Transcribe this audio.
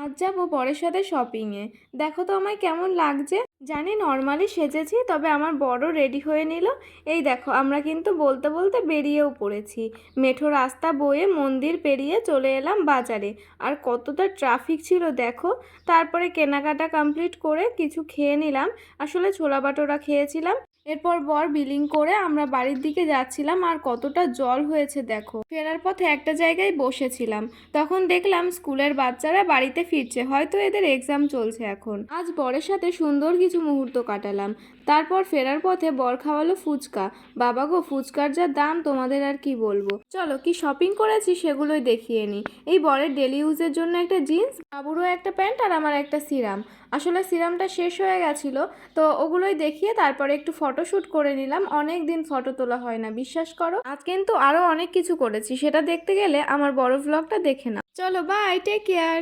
আজ যাবো বরের সাথে শপিংয়ে। দেখো তো আমায় কেমন লাগছে। জানি নর্মালি সেজেছি, তবে আমার বড় রেডি হয়ে নিল। এই দেখো, আমরা কিন্তু বলতে বলতে বেরিয়েও পড়েছি। মেঠো রাস্তা বয়ে মন্দির পেরিয়ে চলে এলাম বাজারে। আর কতটা ট্রাফিক ছিল দেখো। তারপরে কেনাকাটা কমপ্লিট করে কিছু খেয়ে নিলাম। আসলে ছোলা বাটোরা খেয়েছিলাম। এরপর বর বিলিং করে আমরা বাড়ির দিকে যাচ্ছিলাম। আর কতটা জল হয়েছে দেখো। ফেরার পথে একটা জায়গায় বসেছিলাম, তখন দেখলাম স্কুলের বাচ্চারা বাড়িতে ফিরছে, হয়তো এদের এক্সাম চলছে এখন। আজ বরের সাথে সুন্দর কিছু মুহূর্ত কাটালাম। তারপর ফেরার পথে বর খাওয়ালো ফুচকা। বাবা গো, ফুচকার যা দাম তোমাদের আর কি বলবো। চলো কি শপিং করেছি সেগুলোই দেখিয়ে নিই। এই বরের ডেলি ইউজের জন্য একটা জিন্স, বাবুরও একটা প্যান্ট, আর আমার একটা সিরাম। আসলে সিরামটা শেষ হয়ে গেছিলো, তো ওগুলোই দেখিয়ে তারপরে একটু ফটোশ্যুট করে নিলাম। অনেক দিন ফটো তোলা হয় না, বিশ্বাস করো। আজ কিন্তু আরও অনেক কিছু করেছি, সেটা দেখতে গেলে আমার বড় ভ্লগটা দেখে নাও। চলো বাই, টেক কেয়ার।